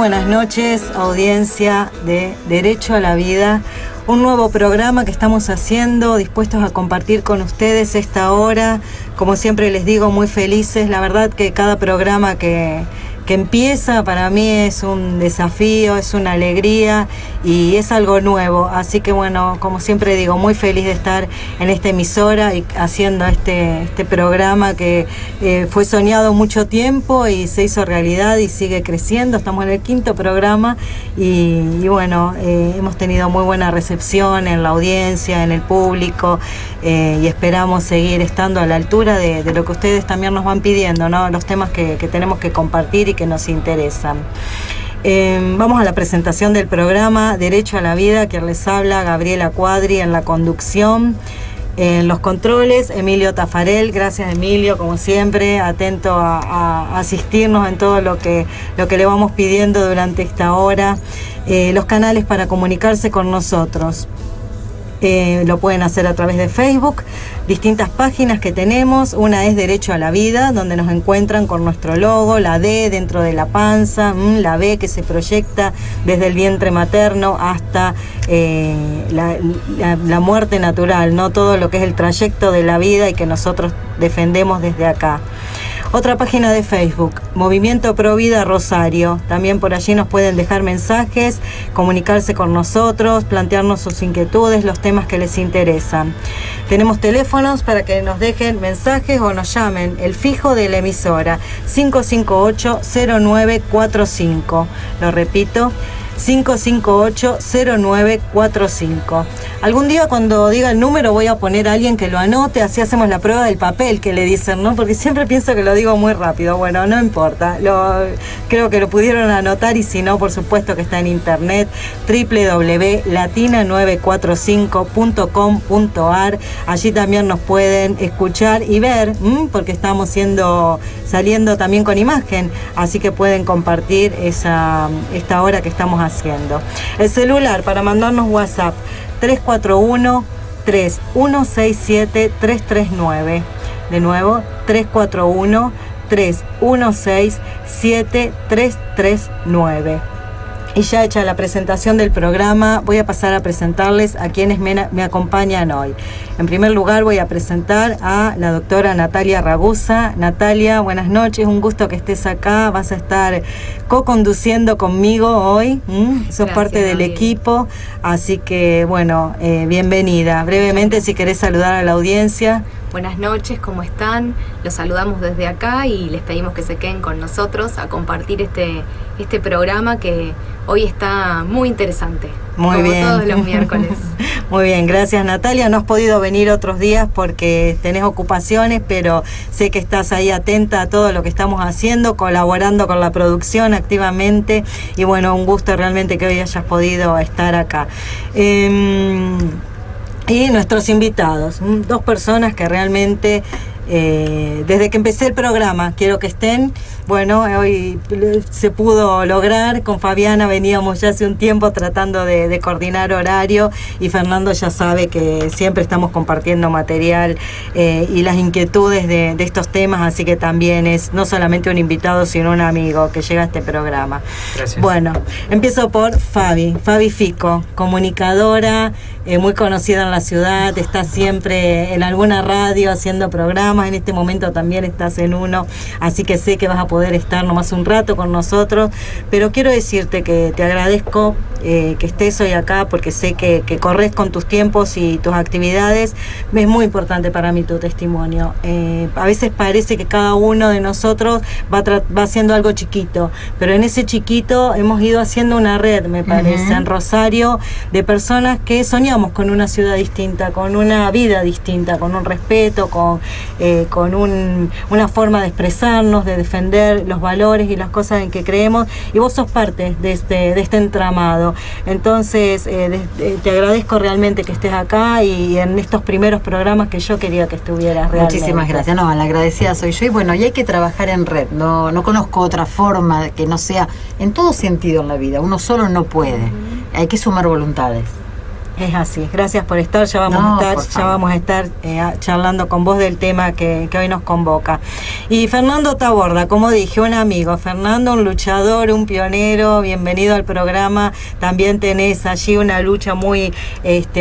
buenas noches, audiencia de Derecho a la Vida. Un nuevo programa que estamos haciendo, dispuestos a compartir con ustedes esta hora. Como siempre les digo, muy felices. La verdad que cada programa que empieza para mí es un desafío, es una alegría y es algo nuevo. Así que bueno, como siempre digo, muy feliz de estar en esta emisora y haciendo este programa que fue soñado mucho tiempo y se hizo realidad y sigue creciendo. Estamos en el 5º programa y bueno, hemos tenido muy buena recepción en la audiencia, en el público, y esperamos seguir estando a la altura de lo que ustedes también nos van pidiendo, ¿no? Los temas que tenemos que compartir y que nos interesan. Vamos a la presentación del programa Derecho a la Vida, que les habla Gabriela Cuadri en la conducción. En los controles, Emilio Tafarel. Gracias, Emilio, como siempre, atento a asistirnos en todo lo que le vamos pidiendo durante esta hora. Los canales para comunicarse con nosotros. Lo pueden hacer a través de Facebook, distintas páginas que tenemos. Una es Derecho a la Vida, donde nos encuentran con nuestro logo, la D dentro de la panza, la B que se proyecta desde el vientre materno hasta la muerte natural, ¿no? Todo lo que es el trayecto de la vida y que nosotros defendemos desde acá. Otra página de Facebook, Movimiento Pro Vida Rosario. También por allí nos pueden dejar mensajes, comunicarse con nosotros, plantearnos sus inquietudes, los temas que les interesan. Tenemos teléfonos para que nos dejen mensajes o nos llamen. El fijo de la emisora, 558-0945. Lo repito, 558-0945. Algún día cuando diga el número voy a poner a alguien que lo anote, así hacemos la prueba del papel que le dicen, ¿no? Porque siempre pienso que lo digo muy rápido. Bueno, no importa, creo que lo pudieron anotar y si no, por supuesto que está en internet, www.latina945.com.ar. Allí también nos pueden escuchar y ver, porque estamos saliendo también con imagen, así que pueden compartir esta hora que estamos haciendo. El celular para mandarnos WhatsApp, 341-3167-339. De nuevo, 341-3167-339. Y ya hecha la presentación del programa, voy a pasar a presentarles a quienes me acompañan hoy. En primer lugar voy a presentar a la doctora Natalia Ragusa. Natalia, buenas noches, un gusto que estés acá. Vas a estar co-conduciendo conmigo hoy. Sos Gracias, parte del equipo, así que bueno, bienvenida. Brevemente, si querés saludar a la audiencia. Buenas noches, ¿cómo están? Los saludamos desde acá y les pedimos que se queden con nosotros a compartir este programa que hoy está muy interesante. Muy bien. Como todos los miércoles. Muy bien, gracias Natalia. No has podido venir otros días porque tenés ocupaciones, pero sé que estás ahí atenta a todo lo que estamos haciendo, colaborando con la producción activamente y bueno, un gusto realmente que hoy hayas podido estar acá. Y nuestros invitados, 2 personas que realmente desde que empecé el programa quiero que estén. Bueno, hoy se pudo lograr. Con Fabiana veníamos ya hace un tiempo tratando de coordinar horario y Fernando ya sabe que siempre estamos compartiendo material y las inquietudes de estos temas, así que también es no solamente un invitado sino un amigo que llega a este programa. Gracias. Bueno, empiezo por Fabi Fico, comunicadora, muy conocida en la ciudad, está siempre en alguna radio haciendo programas, en este momento también estás en uno, así que sé que vas a poder estar nomás un rato con nosotros, pero quiero decirte que te agradezco que estés hoy acá porque sé que corres con tus tiempos y tus actividades. Es muy importante para mí tu testimonio. A veces parece que cada uno de nosotros va haciendo algo chiquito, pero en ese chiquito hemos ido haciendo una red, me parece, en Rosario, de personas que soñamos con una ciudad distinta, con una vida distinta, con un respeto, con una forma de expresarnos, de defender los valores y las cosas en que creemos, y vos sos parte de este entramado. Entonces te agradezco realmente que estés acá y en estos primeros programas que yo quería que estuvieras realmente. Muchísimas gracias. No, la agradecida soy yo y bueno, y hay que trabajar en red. No conozco otra forma que no sea en todo sentido en la vida. Uno solo no puede. Hay que sumar voluntades. Es así, gracias por estar, ya vamos a estar charlando con vos del tema que hoy nos convoca. Y Fernando Taborda, como dije, un amigo, Fernando, un luchador, un pionero, bienvenido al programa. También tenés allí una lucha muy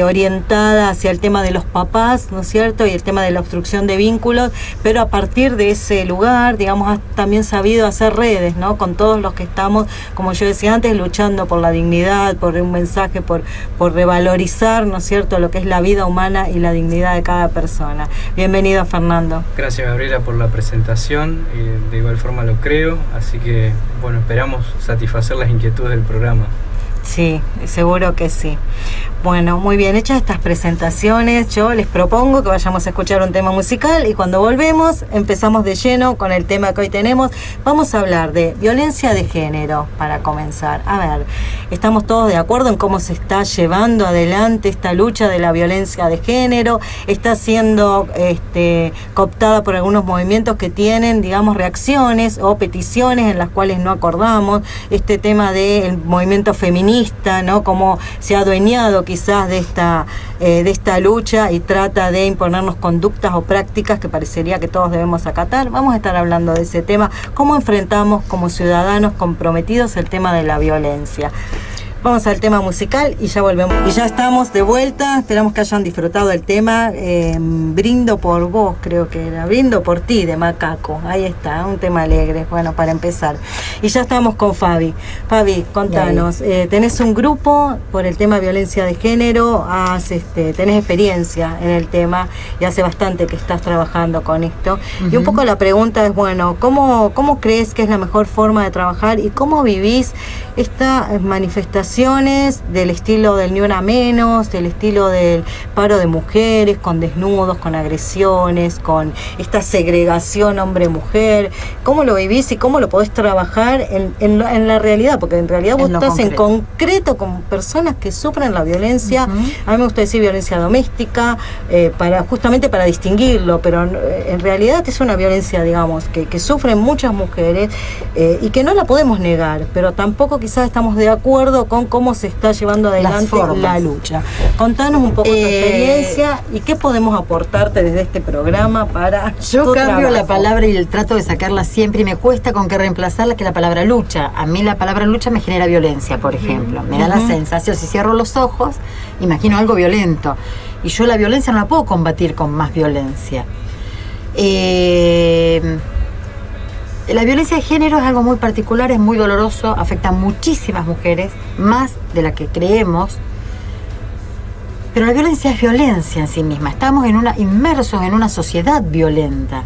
orientada hacia el tema de los papás, ¿no es cierto? Y el tema de la obstrucción de vínculos, pero a partir de ese lugar, digamos, has también sabido hacer redes, ¿no? Con todos los que estamos, como yo decía antes, luchando por la dignidad, por un mensaje, por revalorizar, ¿no es cierto?, lo que es la vida humana y la dignidad de cada persona. Bienvenido, Fernando. Gracias, Gabriela, por la presentación. De igual forma lo creo, así que, bueno, esperamos satisfacer las inquietudes del programa. Sí, seguro que sí. Bueno, muy bien, hechas estas presentaciones, yo les propongo que vayamos a escuchar un tema musical y cuando volvemos empezamos de lleno con el tema que hoy tenemos. Vamos a hablar de violencia de género para comenzar. A ver, ¿estamos todos de acuerdo en cómo se está llevando adelante esta lucha de la violencia de género? Está siendo cooptada por algunos movimientos que tienen, digamos, reacciones o peticiones en las cuales no acordamos. Este tema del movimiento feminista, ¿no? Cómo se ha adueñado quizás de esta lucha y trata de imponernos conductas o prácticas que parecería que todos debemos acatar. Vamos a estar hablando de ese tema, cómo enfrentamos como ciudadanos comprometidos el tema de la violencia. Vamos al tema musical y ya volvemos. Y ya estamos de vuelta, esperamos que hayan disfrutado el tema. Brindo por vos, creo que era. Brindo por ti, de Macaco. Ahí está, un tema alegre, bueno, para empezar. Y ya estamos con Fabi. Fabi, contanos, tenés un grupo por el tema de violencia de género, tenés experiencia en el tema y hace bastante que estás trabajando con esto. Uh-huh. Y un poco la pregunta es, bueno, ¿cómo crees que es la mejor forma de trabajar y cómo vivís estas manifestaciones del estilo del Ni Una Menos, del estilo del paro de mujeres, con desnudos, con agresiones, con esta segregación hombre-mujer? ¿Cómo lo vivís y cómo lo podés trabajar en la realidad? Porque en realidad vos estás en concreto con personas que sufren la violencia. Uh-huh. A mí me gusta decir violencia doméstica, justamente para distinguirlo, pero en realidad es una violencia, digamos, que sufren muchas mujeres y que no la podemos negar, pero tampoco quizás estamos de acuerdo con cómo se está llevando adelante la lucha. Contanos un poco tu experiencia y qué podemos aportarte desde este programa para Yo cambio la palabra y trato de sacarla siempre y me cuesta con qué reemplazarla que la palabra lucha. A mí la palabra lucha me genera violencia, por ejemplo. Me da la sensación, si cierro los ojos, imagino algo violento. Y yo la violencia no la puedo combatir con más violencia. La violencia de género es algo muy particular, es muy doloroso, afecta a muchísimas mujeres, más de la que creemos, pero la violencia es violencia en sí misma. Estamos inmersos en una sociedad violenta,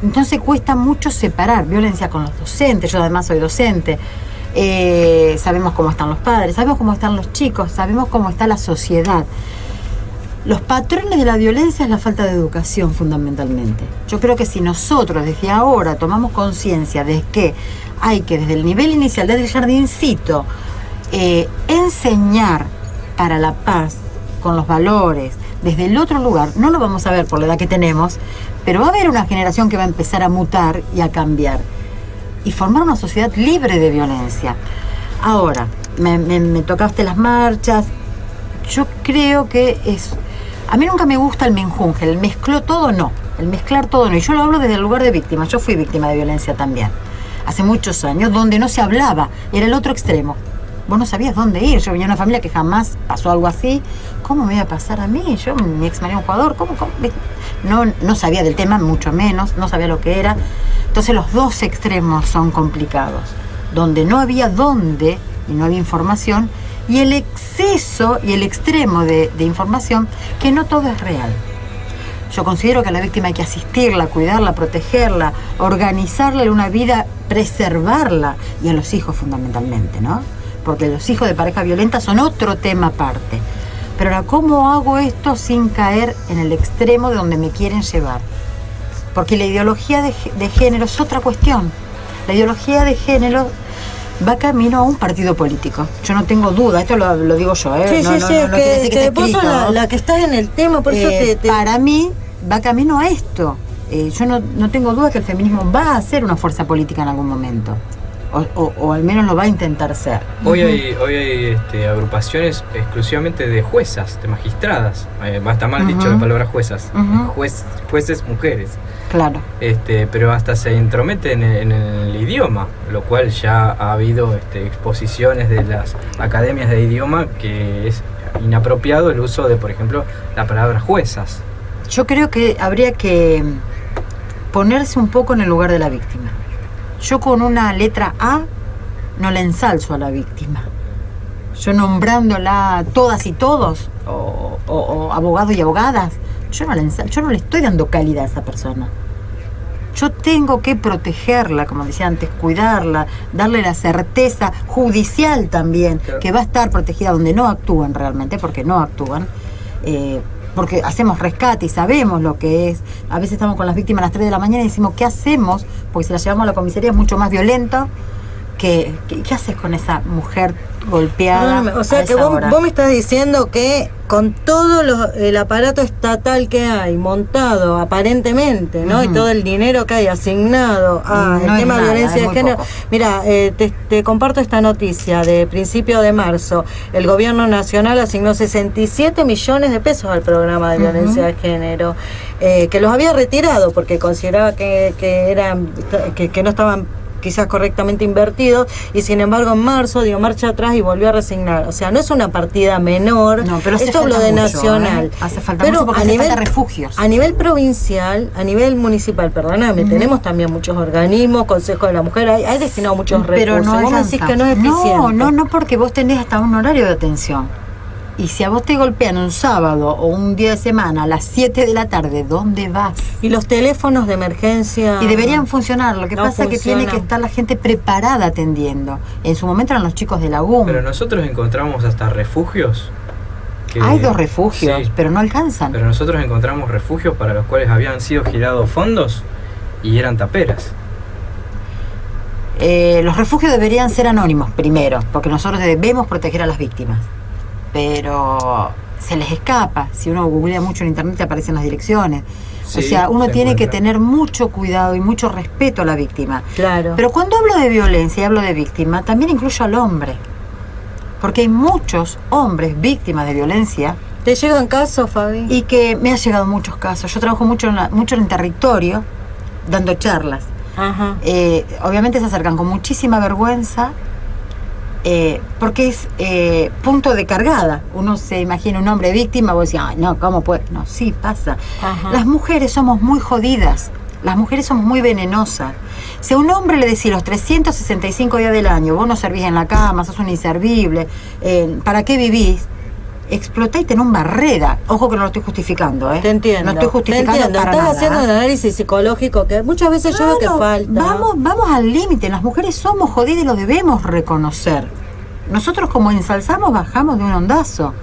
entonces cuesta mucho separar violencia con los docentes. Yo además soy docente, sabemos cómo están los padres, sabemos cómo están los chicos, sabemos cómo está la sociedad. Los patrones de la violencia es la falta de educación, fundamentalmente. Yo creo que si nosotros desde ahora tomamos conciencia de que hay que desde el nivel inicial, desde el jardincito, enseñar para la paz, con los valores, desde el otro lugar, no lo vamos a ver por la edad que tenemos, pero va a haber una generación que va a empezar a mutar y a cambiar y formar una sociedad libre de violencia. Ahora, me tocaste las marchas. Yo creo que a mí nunca me gusta el menjunje, el mezcló todo no, el mezclar todo no. Y yo lo hablo desde el lugar de víctima. Yo fui víctima de violencia también, hace muchos años, donde no se hablaba, era el otro extremo. Vos no sabías dónde ir. Yo venía de una familia que jamás pasó algo así. ¿Cómo me iba a pasar a mí? Mi ex marido, un jugador, ¿cómo? No sabía del tema, mucho menos, no sabía lo que era. Entonces los dos extremos son complicados, donde no había dónde y no había información, y el exceso y el extremo de información, que no todo es real. Yo considero que a la víctima hay que asistirla, cuidarla, protegerla, organizarle una vida, preservarla, y a los hijos fundamentalmente, ¿no? Porque los hijos de pareja violenta son otro tema aparte. Pero ahora, ¿cómo hago esto sin caer en el extremo de donde me quieren llevar? Porque la ideología de género es otra cuestión. La ideología de género va camino a un partido político. Yo no tengo duda, esto lo digo yo, ¿eh? Sí, que vos sos la que estás en el tema, por eso Para mí, va camino a esto. Yo no tengo duda que el feminismo va a ser una fuerza política en algún momento. o al menos lo va a intentar ser. Hoy hay agrupaciones exclusivamente de juezas, de magistradas. Está mal dicho la palabra juezas. Jueces mujeres. Claro. Pero hasta se entrometen en el idioma, lo cual ya ha habido exposiciones de las academias de idioma que es inapropiado el uso de, por ejemplo, la palabra juezas. Yo creo que habría que ponerse un poco en el lugar de la víctima. Yo con una letra A no le ensalzo a la víctima. Yo nombrándola todas y todos, o abogados y abogadas, yo no le estoy dando calidad a esa persona. Yo tengo que protegerla, como decía antes, cuidarla, darle la certeza judicial también, claro, que va a estar protegida donde no actúan realmente, porque no actúan. Porque hacemos rescate y sabemos lo que es. A veces estamos con las víctimas a las 3 de la mañana y decimos, ¿qué hacemos? Porque si la llevamos a la comisaría es mucho más violento. ¿Qué haces con esa mujer golpeada? O sea que vos me estás diciendo que con todo el aparato estatal que hay montado aparentemente, ¿no? Y todo el dinero que hay asignado al tema de violencia de género. Mira, te comparto esta noticia de principio de marzo. El gobierno nacional asignó 67 millones de pesos al programa de violencia de género, que los había retirado porque consideraba que no estaban quizás correctamente invertidos, y sin embargo en marzo dio marcha atrás y volvió a resignar. O sea, no es una partida menor. No, pero esto hablo de nacional. Hace falta mucho porque hace falta refugios. A nivel provincial, a nivel municipal, perdóname, tenemos también muchos organismos, Consejo de la Mujer, hay destinado muchos recursos. Pero no vos me decís que no es eficiente. No, porque vos tenés hasta un horario de atención. Y si a vos te golpean un sábado o un día de semana a las 7 de la tarde, ¿dónde vas? Y los teléfonos de emergencia... Y deberían funcionar, lo que pasa es que tiene que estar la gente preparada atendiendo. En su momento eran los chicos de la UM. Pero nosotros encontramos hasta refugios. Hay 2 refugios, sí, pero no alcanzan. Pero nosotros encontramos refugios para los cuales habían sido girados fondos y eran taperas. Los refugios deberían ser anónimos primero, porque nosotros debemos proteger a las víctimas. Pero se les escapa. Si uno googlea mucho en internet te aparecen las direcciones. Sí, o sea, uno tiene que tener mucho cuidado y mucho respeto a la víctima. Claro. Pero cuando hablo de violencia y hablo de víctima, también incluyo al hombre. Porque hay muchos hombres víctimas de violencia. ¿Te llegan casos, Fabi? Y que me han llegado muchos casos. Yo trabajo mucho en el territorio, dando charlas. Ajá. Obviamente se acercan con muchísima vergüenza. Porque es punto de cargada. Uno se imagina un hombre víctima, vos decís, ay, no, ¿cómo puede? No, sí, pasa. Ajá. Las mujeres somos muy jodidas, las mujeres somos muy venenosas. Si a un hombre le decís los 365 días del año, vos no servís en la cama, sos un inservible, ¿para qué vivís? Explotá y tenés un barrera. Ojo que no lo estoy justificando, Te entiendo. No estoy justificando para Estás nada. haciendo un análisis psicológico que muchas veces yo veo que falta. Vamos al límite. Las mujeres somos jodidas y lo debemos reconocer. Nosotros como ensalzamos, bajamos de un ondazo.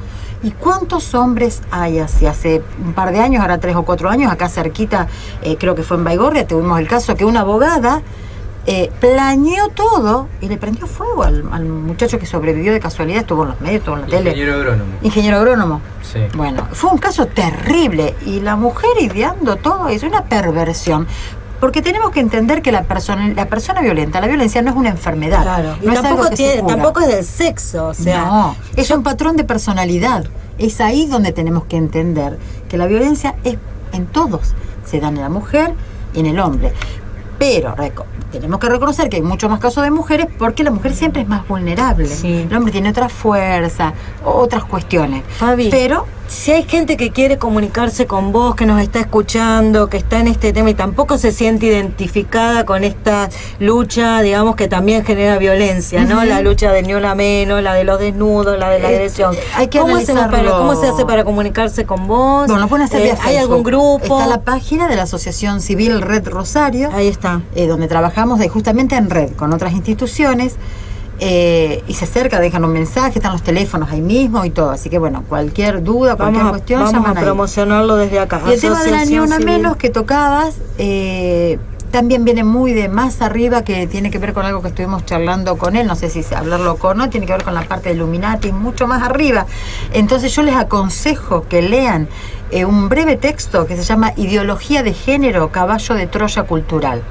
¿Y cuántos hombres hay hace un par de años, ahora 3 o 4 años, acá cerquita, creo que fue en Baigorria, tuvimos el caso que una abogada planeó todo y le prendió fuego al muchacho que sobrevivió de casualidad, estuvo en los medios, estuvo en la tele. Ingeniero agrónomo. Sí. Bueno, fue un caso terrible y la mujer ideando todo, es una perversión. Porque tenemos que entender que la persona violenta, la violencia no es una enfermedad. Claro. No y es tampoco es del sexo, o sea. No, es un patrón de personalidad. Es ahí donde tenemos que entender que la violencia es en todos. Se da en la mujer y en el hombre. Pero tenemos que reconocer que hay muchos más casos de mujeres porque la mujer siempre es más vulnerable. Sí. El hombre tiene otra fuerza, otras cuestiones. Fabi, pero si hay gente que quiere comunicarse con vos, que nos está escuchando, que está en este tema y tampoco se siente identificada con esta lucha, digamos, que también genera violencia, ¿no? La lucha de ni una menos, la de los desnudos, la de la agresión. Hay que ¿Cómo se hace para comunicarse con vos? Bueno, lo pueden hacer vía ¿Hay algún grupo? Está la página de la Asociación Civil Red Rosario. Ahí está. Donde trabajamos justamente en red con otras instituciones. Y se acerca, dejan un mensaje, están los teléfonos ahí mismo y todo. Así que bueno, cualquier duda, cualquier cuestión, vamos a promocionarlo desde acá. Y el tema de la ni una menos que tocabas, también viene muy de más arriba, que tiene que ver con algo que estuvimos charlando con él, no sé si hablarlo con no, tiene que ver con la parte de Illuminati, mucho más arriba. Entonces yo les aconsejo que lean un breve texto que se llama Ideología de Género, Caballo de Troya Cultural.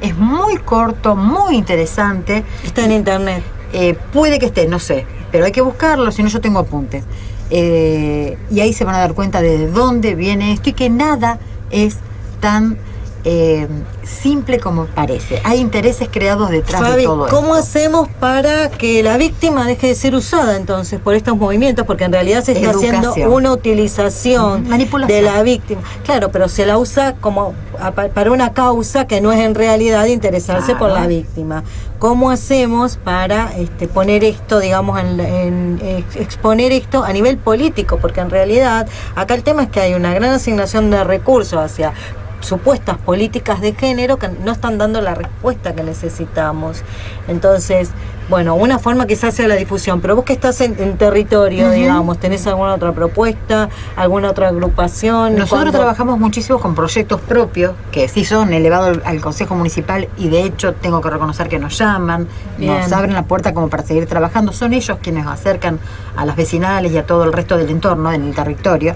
Es muy corto, muy interesante. Está en internet. Puede que esté, no sé, pero hay que buscarlo, si no yo tengo apuntes. Y ahí se van a dar cuenta de dónde viene esto y que nada es tan simple como parece. Hay intereses creados detrás Fabi, de todo esto. ¿cómo hacemos para que la víctima deje de ser usada entonces por estos movimientos? Porque en realidad se está haciendo una utilización de la víctima. Claro, pero se la usa como para una causa que no es en realidad interesarse por la víctima. ¿Cómo hacemos para poner esto, digamos, exponer esto a nivel político? Porque en realidad acá el tema es que hay una gran asignación de recursos hacia supuestas políticas de género que no están dando la respuesta que necesitamos. Entonces, bueno, una forma quizás sea la difusión, pero vos que estás en territorio, digamos, ¿tenés alguna otra propuesta, alguna otra agrupación? Nosotros trabajamos muchísimo con proyectos propios, que sí son elevados al Consejo Municipal, y de hecho tengo que reconocer que nos llaman, nos abren la puerta como para seguir trabajando. Son ellos quienes nos acercan a las vecinales y a todo el resto del entorno, en el territorio.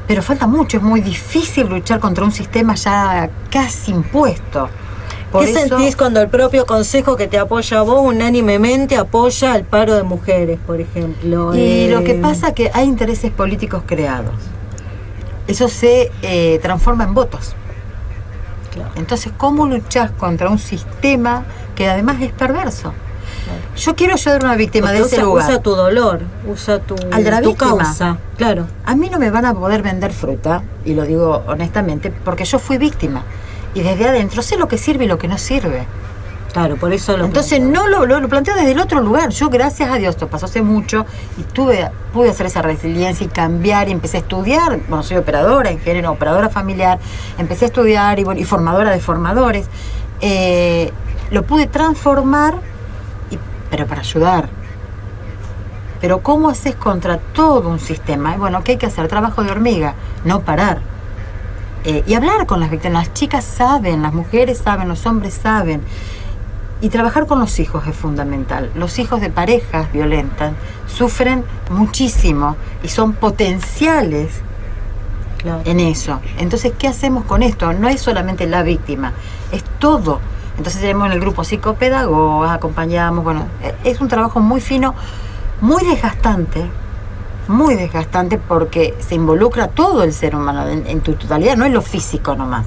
Pero falta mucho, es muy difícil luchar contra un sistema ya casi impuesto. ¿Qué sentís cuando el propio consejo que te apoya a vos unánimemente apoya al paro de mujeres, por ejemplo? Y lo que pasa es que hay intereses políticos creados. Eso se transforma en votos. Claro. Entonces, ¿cómo luchás contra un sistema que además es perverso? Yo quiero ayudar a una víctima de ese lugar. Usa tu dolor, usa tu causa. Claro. A mí no me van a poder vender fruta, y lo digo honestamente, porque yo fui víctima. Y desde adentro sé lo que sirve y lo que no sirve. Claro, por eso lo Entonces planteo. no lo planteo desde el otro lugar. Yo, gracias a Dios, esto pasó hace mucho, y pude hacer esa resiliencia y cambiar, y empecé a estudiar. Bueno, soy operadora en género, operadora familiar. Empecé a estudiar y formadora de formadores. Lo pude transformar, pero para ayudar. Pero ¿cómo haces contra todo un sistema? Bueno, ¿qué hay que hacer? Trabajo de hormiga, no parar. Y hablar con las víctimas. Las chicas saben, las mujeres saben, los hombres saben. Y trabajar con los hijos es fundamental. Los hijos de parejas violentas sufren muchísimo y son potenciales en eso. Entonces, ¿qué hacemos con esto? No es solamente la víctima, es todo. Entonces tenemos en el grupo psicopedagogas, acompañamos, bueno, es un trabajo muy fino, muy desgastante porque se involucra todo el ser humano en tu totalidad, no es lo físico nomás,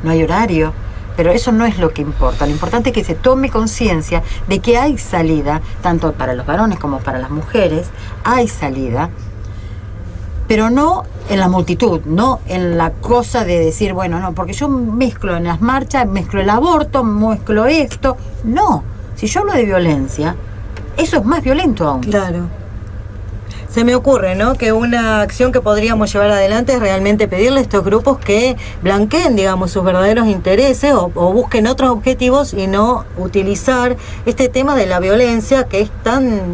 no hay horario, pero eso no es lo que importa. Lo importante es que se tome conciencia de que hay salida, tanto para los varones como para las mujeres, hay salida, pero no en la multitud, no en la cosa de decir, bueno, no, porque yo mezclo en las marchas, mezclo el aborto, mezclo esto. No, si yo hablo de violencia, eso es más violento aún. Claro. Se me ocurre, ¿no?, que una acción que podríamos llevar adelante es realmente pedirle a estos grupos que blanqueen, digamos, sus verdaderos intereses o busquen otros objetivos y no utilizar este tema de la violencia que es tan,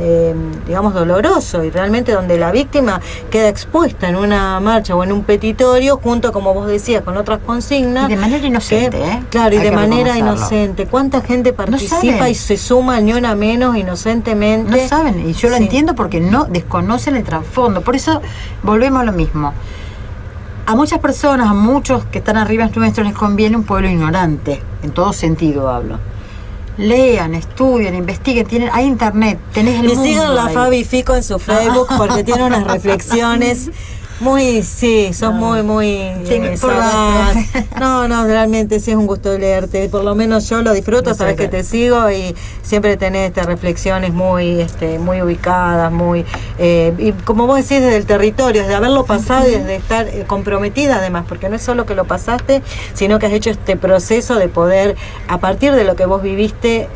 digamos, doloroso, y realmente donde la víctima queda expuesta en una marcha o en un petitorio junto, como vos decías, con otras consignas. Y de manera inocente, Claro, y de manera inocente. ¿Cuánta gente participa y se suma ni una menos inocentemente? No saben, y yo lo entiendo porque no desconocen el trasfondo. Por eso volvemos a lo mismo. A muchas personas, a muchos que están arriba nuestro, les conviene un pueblo ignorante, en todo sentido hablo. Lean, estudien, investiguen, hay internet, tenés el mundo. Y sigan la Fabi Fico en su Facebook porque tiene unas reflexiones muy, sos muy sagaz. No, realmente sí es un gusto leerte. Por lo menos yo lo disfruto, sabes que te sigo y siempre tenés reflexiones muy ubicadas, muy y como vos decís, desde el territorio, desde haberlo pasado y desde estar comprometida además, porque no es solo que lo pasaste, sino que has hecho este proceso de poder, a partir de lo que vos viviste,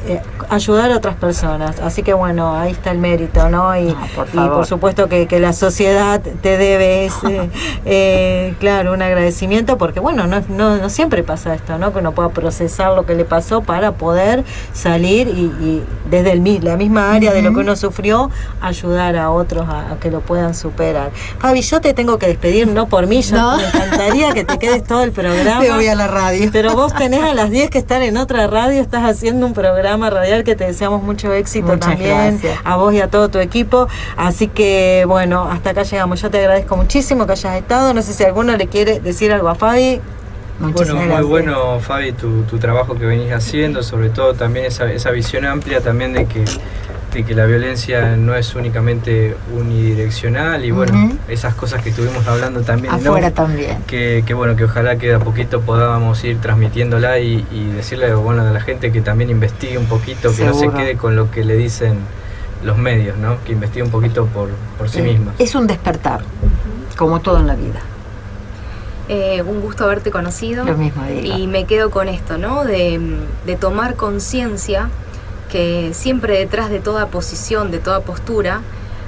ayudar a otras personas. Así que bueno, ahí está el mérito, ¿no? Y por supuesto que la sociedad te debe claro, un agradecimiento, porque bueno, no siempre pasa esto, ¿no?, que uno pueda procesar lo que le pasó para poder salir y desde la misma área de lo que uno sufrió, ayudar a otros a que lo puedan superar. Fabi, yo te tengo que despedir, no por mí, me encantaría que te quedes todo el programa. Te voy a la radio. Pero vos tenés a las 10 que estar en otra radio, estás haciendo un programa radial que te deseamos mucho éxito. Muchas también, gracias. A vos y a todo tu equipo. Así que bueno, hasta acá llegamos. Yo te agradezco muchísimo que hayas estado. No sé si alguno le quiere decir algo a Fabi. Muchísimas Muy gracias. bueno, Fabi, tu trabajo que venís haciendo, sobre todo también esa visión amplia también de que la violencia no es únicamente unidireccional y bueno, esas cosas que estuvimos hablando también, Afuera ¿no? también. Que bueno, que ojalá que de a poquito podamos ir transmitiéndola y decirle bueno, a la gente que también investigue un poquito, que no se Seguro. quede con lo que le dicen los medios, ¿no? Que investigue un poquito por sí misma. Es un despertar, como todo en la vida. Un gusto haberte conocido. Lo mismo digo. Y me quedo con esto, ¿no? De tomar conciencia que siempre detrás de toda posición, de toda postura,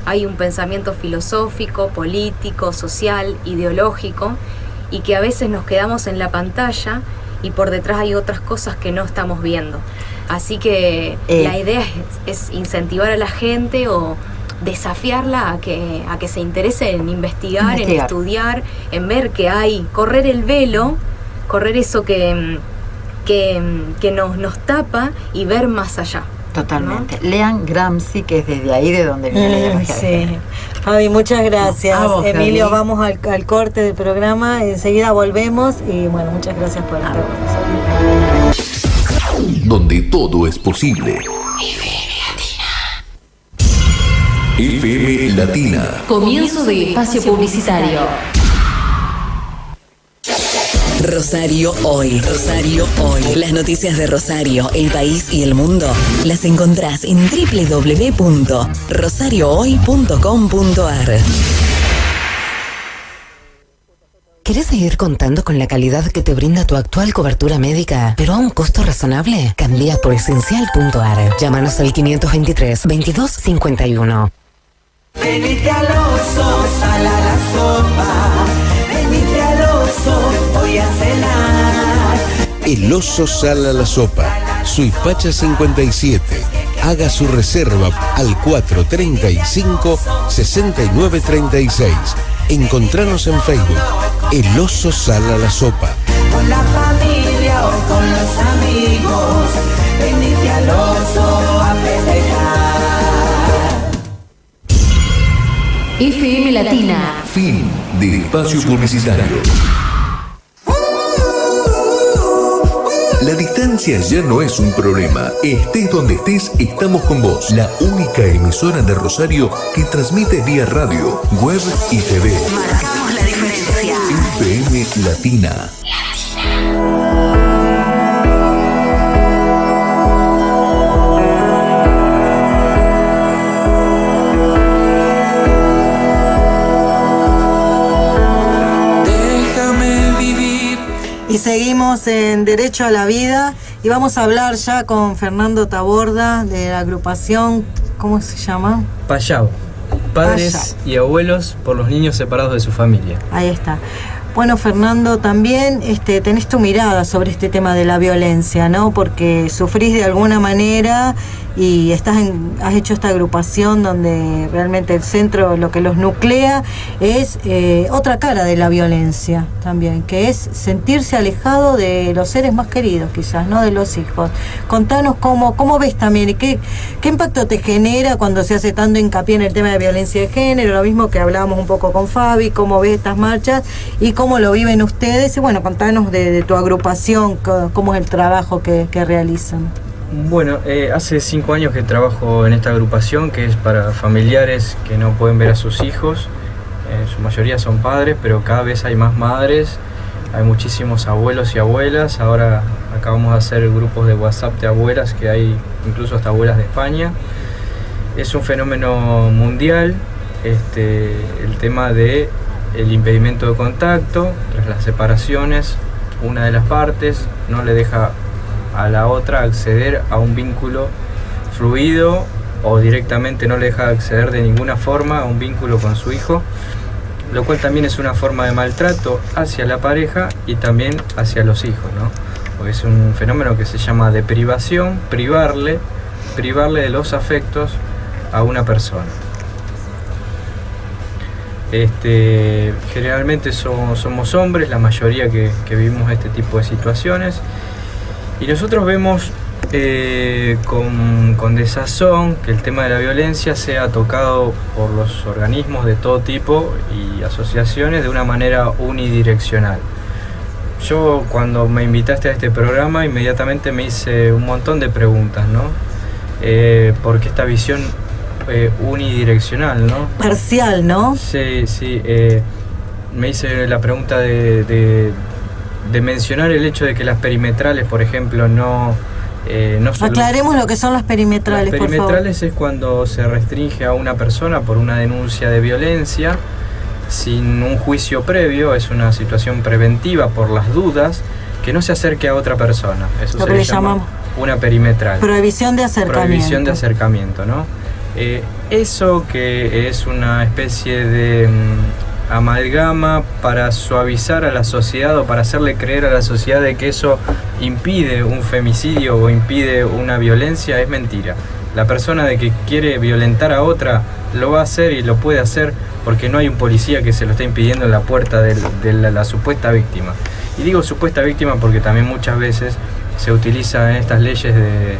hay un pensamiento filosófico, político, social, ideológico, y que a veces nos quedamos en la pantalla y por detrás hay otras cosas que no estamos viendo. Así que la idea es incentivar a la gente o desafiarla a que se interese en investigar, en estudiar, en ver que hay, correr el velo, correr eso que nos tapa y ver más allá. Totalmente. ¿No? Lean Gramsci, que es desde ahí de donde viene la sí. Fabi, muchas gracias. A vos, Emilio, Gaby. vamos al corte del programa, enseguida volvemos y bueno, muchas gracias por estar con nosotros. Donde todo es posible. FM Latina. Comienzo de espacio publicitario. Rosario Hoy. Rosario Hoy. Las noticias de Rosario, el país y el mundo las encontrás en www.rosariohoy.com.ar. ¿Querés seguir contando con la calidad que te brinda tu actual cobertura médica, pero a un costo razonable? Cambia por Esencial.ar. Llámanos al 523-2251. Venite al Oso, sal a la sopa. Venite al Oso, voy a cenar. El Oso sal a la sopa. Suipacha 57. Haga su reserva al 435-6936. Encontranos en Facebook. El Oso sal a la sopa. Con la familia o con los amigos. Venite al Oso a festejar. FM Latina. Fin de espacio publicitario. La distancia ya no es un problema. Estés donde estés, estamos con vos. La única emisora de Rosario que transmite vía radio, web y TV. Marcamos la diferencia. FM Latina. Y seguimos en Derecho a la Vida y vamos a hablar ya con Fernando Taborda de la agrupación, ¿cómo se llama? Payao, padres Payao y abuelos por los niños separados de su familia. Ahí está. Bueno, Fernando, también tenés tu mirada sobre este tema de la violencia, ¿no? Porque sufrís de alguna manera y has hecho esta agrupación donde realmente el centro, lo que los nuclea, es otra cara de la violencia también, que es sentirse alejado de los seres más queridos, quizás, ¿no? De los hijos. Contanos cómo ves también y qué impacto te genera cuando se hace tanto hincapié en el tema de violencia de género, lo mismo que hablábamos un poco con Fabi, cómo ves estas marchas y cómo lo viven ustedes. Y bueno, contanos de tu agrupación, cómo es el trabajo que realizan. Bueno, hace 5 años que trabajo en esta agrupación, que es para familiares que no pueden ver a sus hijos. En su mayoría son padres, pero cada vez hay más madres, hay muchísimos abuelos y abuelas. Ahora acabamos de hacer grupos de WhatsApp de abuelas, que hay incluso hasta abuelas de España. Es un fenómeno mundial, el tema de el impedimento de contacto, tras las separaciones, una de las partes no le deja a la otra acceder a un vínculo fluido o directamente no le deja acceder de ninguna forma a un vínculo con su hijo, lo cual también es una forma de maltrato hacia la pareja y también hacia los hijos, ¿no? Porque es un fenómeno que se llama deprivación, privarle de los afectos a una persona. Generalmente somos hombres, la mayoría que vivimos este tipo de situaciones, y nosotros vemos con desazón que el tema de la violencia sea tocado por los organismos de todo tipo y asociaciones de una manera unidireccional. yo cuando me invitaste a este programa inmediatamente me hice un montón de preguntas, ¿no? Porque esta visión unidireccional, ¿no? Parcial, ¿no? Sí, me hice la pregunta de mencionar el hecho de que las perimetrales, por ejemplo, no aclaremos lo que son las perimetrales, por favor. Las perimetrales es cuando se restringe a una persona por una denuncia de violencia sin un juicio previo, es una situación preventiva por las dudas, que no se acerque a otra persona. Eso lo que le llamamos una perimetral. Prohibición de acercamiento. Prohibición de acercamiento, ¿no? Eso que es una especie de amalgama para suavizar a la sociedad o para hacerle creer a la sociedad de que eso impide un femicidio o impide una violencia, es mentira. La persona de que quiere violentar a otra lo va a hacer y lo puede hacer porque no hay un policía que se lo esté impidiendo en la puerta de la supuesta víctima. Y digo supuesta víctima porque también muchas veces se utiliza en estas leyes de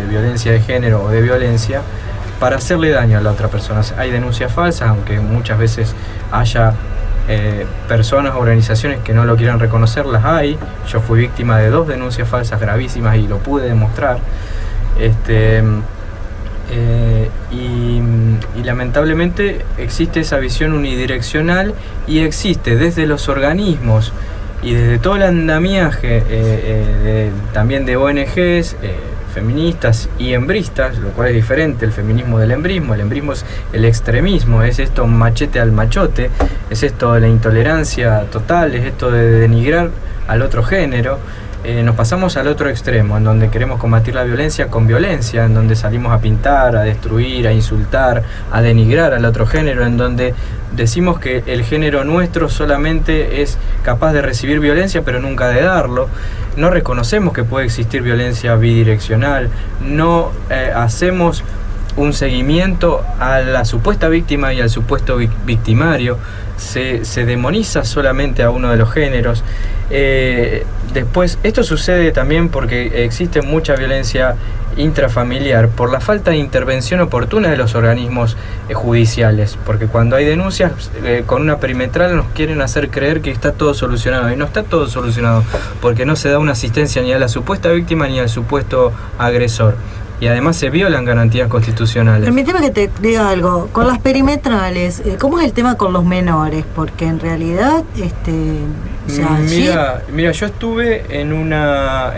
violencia de género o de violencia para hacerle daño a la otra persona. Hay denuncias falsas, aunque muchas veces haya personas, organizaciones que no lo quieran reconocer, las hay. Yo fui víctima de 2 denuncias falsas gravísimas y lo pude demostrar. Y lamentablemente existe esa visión unidireccional y existe desde los organismos y desde todo el andamiaje también de ONGs feministas y hembristas, lo cual es diferente el feminismo del embrismo. El embrismo es el extremismo, es esto machete al machote, es esto de la intolerancia total, es esto de denigrar al otro género. Nos pasamos al otro extremo, en donde queremos combatir la violencia con violencia, en donde salimos a pintar, a destruir, a insultar, a denigrar al otro género, en donde decimos que el género nuestro solamente es capaz de recibir violencia pero nunca de darlo. No reconocemos que puede existir violencia bidireccional, no hacemos un seguimiento a la supuesta víctima y al supuesto victimario, se demoniza solamente a uno de los géneros. Después, esto sucede también porque existe mucha violencia intrafamiliar por la falta de intervención oportuna de los organismos judiciales, porque cuando hay denuncias con una perimetral nos quieren hacer creer que está todo solucionado, y no está todo solucionado porque no se da una asistencia ni a la supuesta víctima ni al supuesto agresor. Y además se violan garantías constitucionales. Permíteme que te diga algo. Con allí, ¿cómo es el tema con los menores? Porque en realidad, mira, yo estuve en una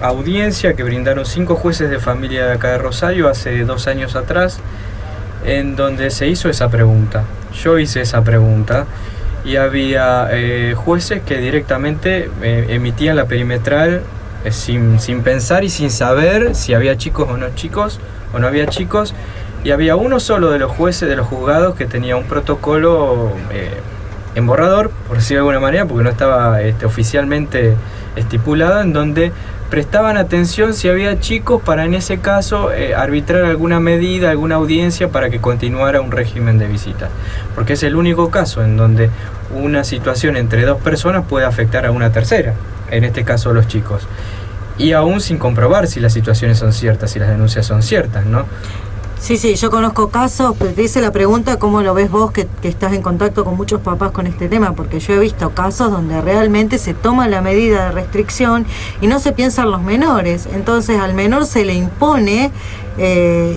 audiencia que brindaron 5 jueces de familia de acá de Rosario hace 2 años atrás, en donde se hizo esa pregunta. Yo hice esa pregunta y había jueces que directamente emitían la perimetral sin pensar y sin saber si había chicos o no había chicos, y había uno solo de los jueces de los juzgados que tenía un protocolo en borrador, por decirlo de alguna manera, porque no estaba oficialmente estipulado, en donde prestaban atención si había chicos para en ese caso arbitrar alguna medida, alguna audiencia para que continuara un régimen de visitas, porque es el único caso en donde una situación entre 2 personas puede afectar a una tercera, en este caso los chicos, y aún sin comprobar si las situaciones son ciertas, si las denuncias son ciertas, ¿no? Sí, yo conozco casos, pero te hice la pregunta, ¿cómo lo ves vos que estás en contacto con muchos papás con este tema? Porque yo he visto casos donde realmente se toma la medida de restricción y no se piensa en los menores. Entonces al menor se le impone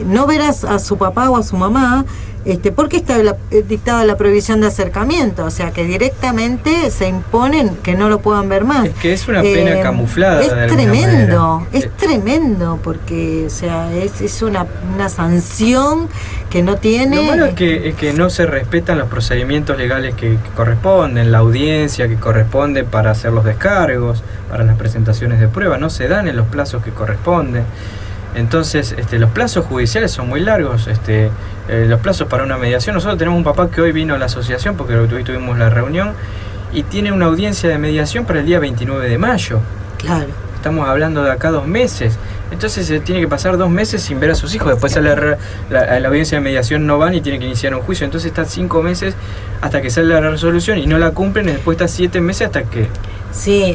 no ver a su papá o a su mamá, porque está dictada la prohibición de acercamiento, o sea que directamente se imponen que no lo puedan ver más. Es que es una pena camuflada. Es tremendo, porque o sea, es una sanción que no tiene. Lo malo es que no se respetan los procedimientos legales que corresponden, la audiencia que corresponde para hacer los descargos, para las presentaciones de prueba, no se dan en los plazos que corresponden. Entonces, los plazos judiciales son muy largos, los plazos para una mediación. Nosotros tenemos un papá que hoy vino a la asociación, porque hoy tuvimos la reunión, y tiene una audiencia de mediación para el día 29 de mayo. Claro. Estamos hablando de acá 2 meses. Entonces se tiene que pasar 2 meses sin ver a sus hijos. Después a la audiencia de mediación no van y tienen que iniciar un juicio. Entonces está 5 meses hasta que sale la resolución y no la cumplen, y después está 7 meses hasta que... Sí,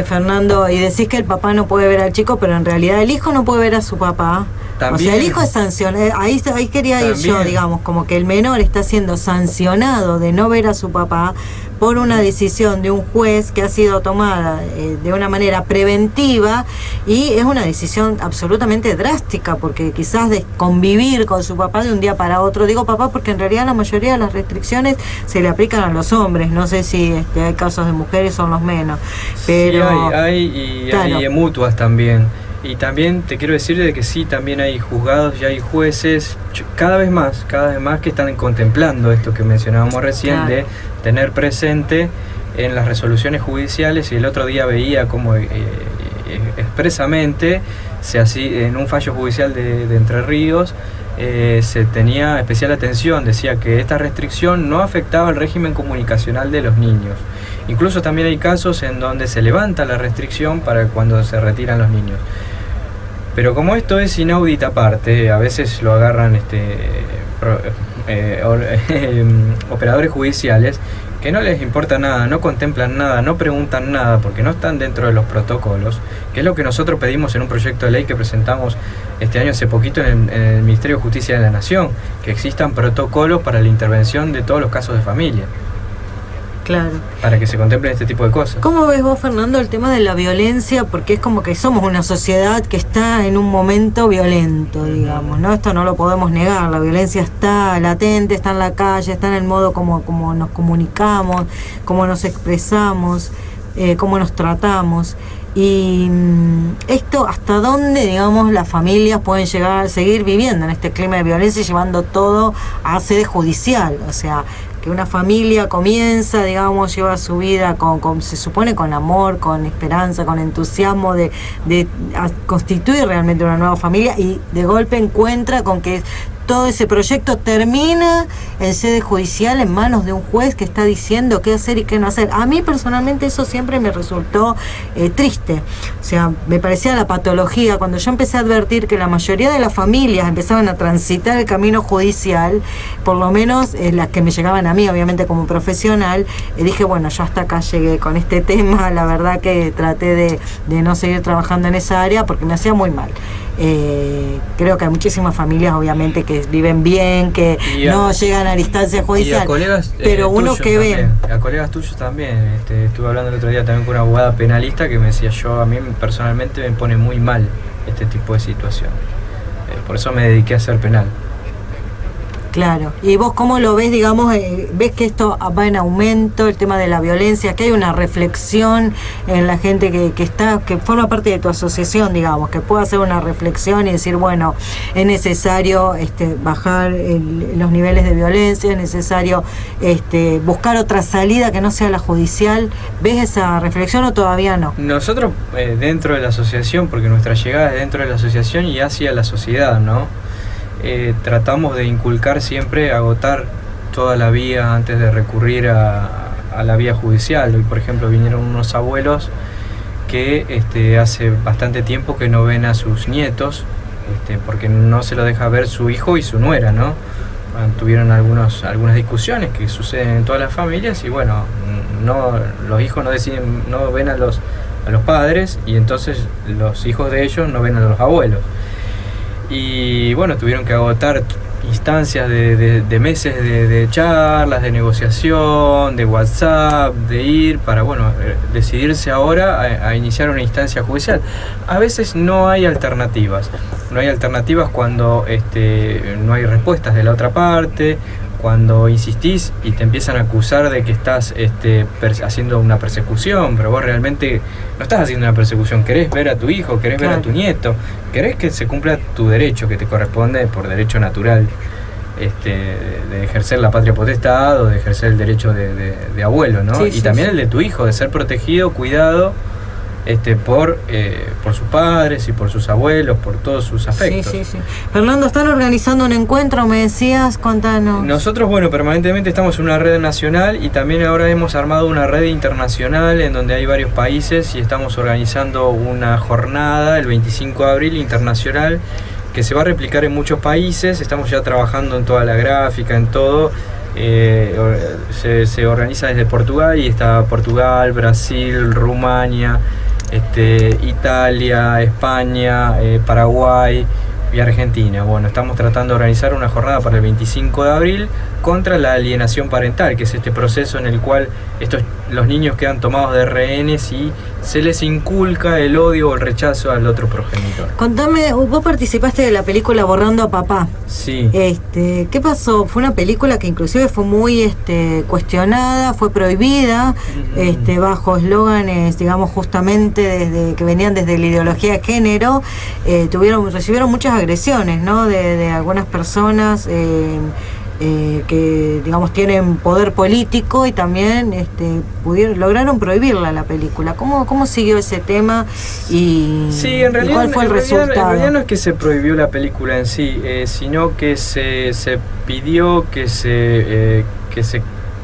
Fernando, y decís que el papá no puede ver al chico, pero en realidad el hijo no puede ver a su papá También, o sea, el hijo es sancionado, ahí quería ir yo, digamos, como que el menor está siendo sancionado de no ver a su papá por una decisión de un juez que ha sido tomada de una manera preventiva, y es una decisión absolutamente drástica, porque quizás de convivir con su papá de un día para otro, digo papá porque en realidad la mayoría de las restricciones se le aplican a los hombres, no sé si hay casos de mujeres, son los menos, pero sí, hay claro. Hay mutuas también. Y también te quiero decir de que sí, también hay juzgados y hay jueces cada vez más que están contemplando esto que mencionábamos recién, claro, de tener presente en las resoluciones judiciales. Y el otro día veía como expresamente en un fallo judicial de Entre Ríos se tenía especial atención, decía que esta restricción no afectaba el régimen comunicacional de los niños. Incluso también hay casos en donde se levanta la restricción para cuando se retiran los niños. Pero como esto es inaudita aparte, a veces lo agarran operadores judiciales que no les importa nada, no contemplan nada, no preguntan nada, porque no están dentro de los protocolos, que es lo que nosotros pedimos en un proyecto de ley que presentamos este año hace poquito en el Ministerio de Justicia de la Nación, que existan protocolos para la intervención de todos los casos de familia. Claro. Para que se contemplen este tipo de cosas. ¿Cómo ves vos, Fernando, el tema de la violencia? Porque es como que somos una sociedad que está en un momento violento, digamos, ¿no? Esto no lo podemos negar, la violencia está latente, está en la calle, está en el modo como nos comunicamos, cómo nos expresamos, cómo nos tratamos. Y esto, ¿hasta dónde, digamos, las familias pueden llegar a seguir viviendo en este clima de violencia y llevando todo a sede judicial? O sea, que una familia comienza, digamos, lleva su vida se supone con amor, con esperanza, con entusiasmo de constituir realmente una nueva familia, y de golpe encuentra con que todo ese proyecto termina en sede judicial en manos de un juez que está diciendo qué hacer y qué no hacer. A mí personalmente eso siempre me resultó triste. O sea, me parecía la patología. Cuando yo empecé a advertir que la mayoría de las familias empezaban a transitar el camino judicial, por lo menos las que me llegaban a mí, obviamente como profesional, dije, bueno, yo hasta acá llegué con este tema. La verdad que traté de no seguir trabajando en esa área porque me hacía muy mal. Creo que hay muchísimas familias, obviamente, que viven bien, que no llegan a la instancia judicial, y a colegas, pero uno que ve a colegas tuyos también, estuve hablando el otro día también con una abogada penalista que me decía, a mí personalmente me pone muy mal este tipo de situación, por eso me dediqué a ser penal. Claro. ¿Y vos cómo lo ves, digamos, ves que esto va en aumento, el tema de la violencia, que hay una reflexión en la gente que forma parte de tu asociación, digamos, que pueda hacer una reflexión y decir, bueno, es necesario bajar los niveles de violencia, es necesario buscar otra salida que no sea la judicial? ¿Ves esa reflexión o todavía no? Nosotros dentro de la asociación, porque nuestra llegada es dentro de la asociación y hacia la sociedad, ¿no? Tratamos de inculcar siempre, agotar toda la vía antes de recurrir a la vía judicial. Hoy, por ejemplo, vinieron unos abuelos que hace bastante tiempo que no ven a sus nietos, porque no se lo deja ver su hijo y su nuera, ¿no? Tuvieron algunas discusiones que suceden en todas las familias y bueno, los hijos no ven a los padres, y entonces los hijos de ellos no ven a los abuelos. Y bueno, tuvieron que agotar instancias de meses de charlas, de negociación, de WhatsApp, de ir para, bueno, decidirse ahora a iniciar una instancia judicial. A veces no hay alternativas. No hay alternativas cuando no hay respuestas de la otra parte, cuando insistís y te empiezan a acusar de que estás haciendo una persecución, pero vos realmente no estás haciendo una persecución, querés ver a tu hijo, querés ver a tu nieto, querés que se cumpla tu derecho que te corresponde por derecho natural, de ejercer la patria potestad o de ejercer el derecho de abuelo, ¿no? Sí, y también el de tu hijo, de ser protegido, cuidado, por sus padres y por sus abuelos, por todos sus afectos. Sí. Fernando, ¿están organizando un encuentro, me decías? Contanos. Nosotros, bueno, permanentemente estamos en una red nacional y también ahora hemos armado una red internacional en donde hay varios países y estamos organizando una jornada el 25 de abril internacional que se va a replicar en muchos países. Estamos ya trabajando en toda la gráfica, en todo. Se organiza desde Portugal y está Portugal, Brasil, Rumania, Italia, España, Paraguay, y Argentina. Bueno, estamos tratando de organizar una jornada para el 25 de abril contra la alienación parental, que es este proceso en el cual los niños quedan tomados de rehenes y se les inculca el odio o el rechazo al otro progenitor. Contame, vos participaste de la película Borrando a Papá. Sí. ¿Qué pasó? Fue una película que inclusive fue muy cuestionada, fue prohibida, bajo eslóganes, digamos, justamente desde que venían desde la ideología de género. Recibieron muchas agresiones, ¿no? De algunas personas que, digamos, tienen poder político y también lograron prohibirla la película. ¿Cómo siguió ese tema y, sí, en realidad, cuál fue el resultado? En realidad no es que se prohibió la película en sí, sino que se pidió que se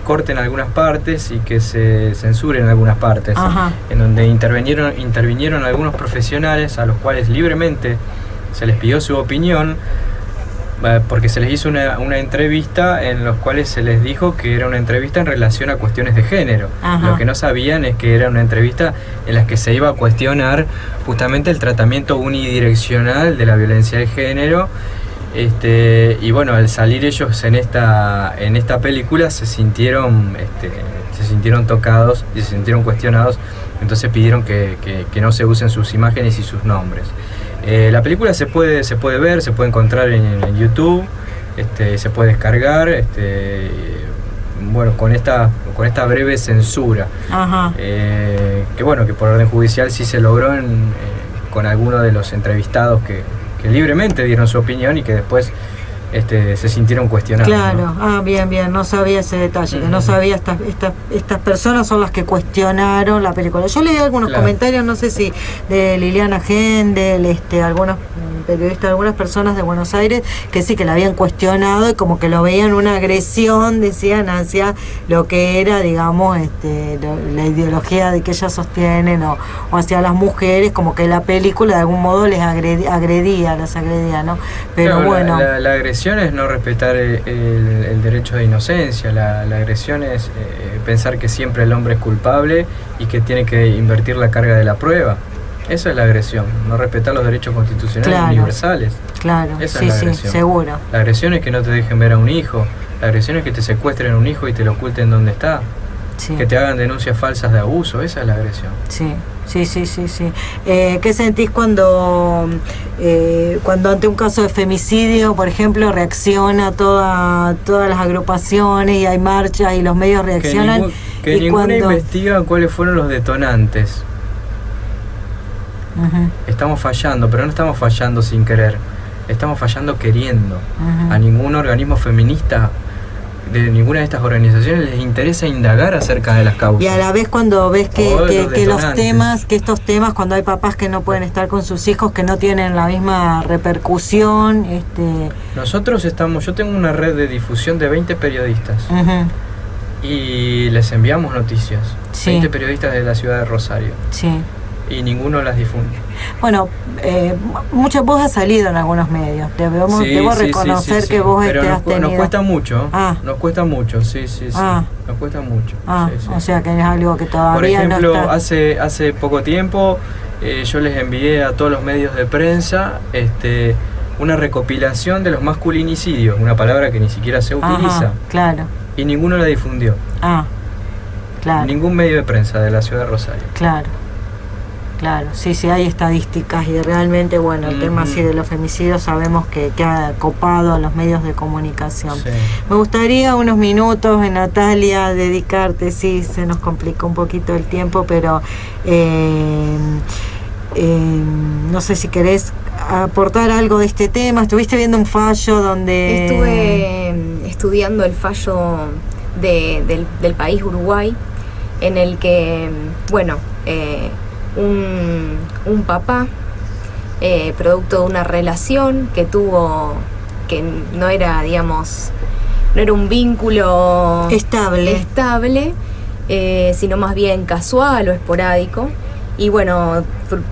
corten algunas partes y que se censuren algunas partes. Ajá. En donde intervinieron algunos profesionales a los cuales libremente se les pidió su opinión, porque se les hizo una entrevista en los cuales se les dijo que era una entrevista en relación a cuestiones de género. Ajá. Lo que no sabían es que era una entrevista en la que se iba a cuestionar justamente el tratamiento unidireccional de la violencia de género. Y bueno, al salir ellos en esta película se sintieron tocados y se sintieron cuestionados, entonces pidieron que no se usen sus imágenes y sus nombres. La película se puede ver, se puede encontrar en YouTube, se puede descargar, bueno, con esta breve censura. Ajá. Que bueno, que por orden judicial sí se logró con algunos de los entrevistados que libremente dieron su opinión y que después se sintieron cuestionados. Claro, ¿no? Bien, no sabía ese detalle, que no sabía estas personas son las que cuestionaron la película. Yo leí algunos comentarios, no sé si de Liliana Gendel, algunos periodistas, algunas personas de Buenos Aires, que sí que la habían cuestionado y como que lo veían una agresión, decían, hacia lo que era, digamos, la ideología de que ellas sostienen o hacia las mujeres, como que la película de algún modo les agredía, ¿no? Pero claro, bueno. La agresión es no respetar el derecho de inocencia, la agresión es pensar que siempre el hombre es culpable y que tiene que invertir la carga de la prueba. Eso es la agresión, no respetar los derechos constitucionales universales. Claro, esa es la agresión. Seguro. La agresión es que no te dejen ver a un hijo, la agresión es que te secuestren un hijo y te lo oculten donde está, que te hagan denuncias falsas de abuso, esa es la agresión. Sí. ¿Qué sentís cuando ante un caso de femicidio, por ejemplo, reacciona todas las agrupaciones y hay marchas y los medios reaccionan? Que ninguna investiga cuáles fueron los detonantes. Uh-huh. Estamos fallando, pero no estamos fallando sin querer, estamos fallando queriendo. Uh-huh. A ningún organismo feminista de ninguna de estas organizaciones les interesa indagar acerca de las causas. Y a la vez cuando ves que estos temas, cuando hay papás que no pueden estar con sus hijos, que no tienen la misma repercusión, yo tengo una red de difusión de 20 periodistas. Uh-huh. Y les enviamos noticias. Sí. 20 periodistas de la ciudad de Rosario. Sí. Y ninguno las difunde. Bueno, vos has salido en algunos medios. Debo reconocer que vos has tenido. Nos cuesta mucho. Nos cuesta mucho, sí. Nos cuesta mucho. O sea que es algo que todavía no está. Por ejemplo, hace poco tiempo yo les envié a todos los medios de prensa una recopilación de los masculinicidios, una palabra que ni siquiera se utiliza. Ajá, claro. Y ninguno la difundió. Claro. Ningún medio de prensa de la ciudad de Rosario. Claro, sí, hay estadísticas y realmente, bueno, el tema así de los femicidios sabemos que ha copado a los medios de comunicación. Sí. Me gustaría unos minutos, Natalia, dedicarte, sí, se nos complicó un poquito el tiempo, pero no sé si querés aportar algo de este tema. ¿Estuviste viendo un fallo donde...? Estuve estudiando el fallo del país Uruguay, en el que, bueno... un papá, producto de una relación que tuvo, que no era, digamos, no era un vínculo estable, sino más bien casual o esporádico. Y bueno,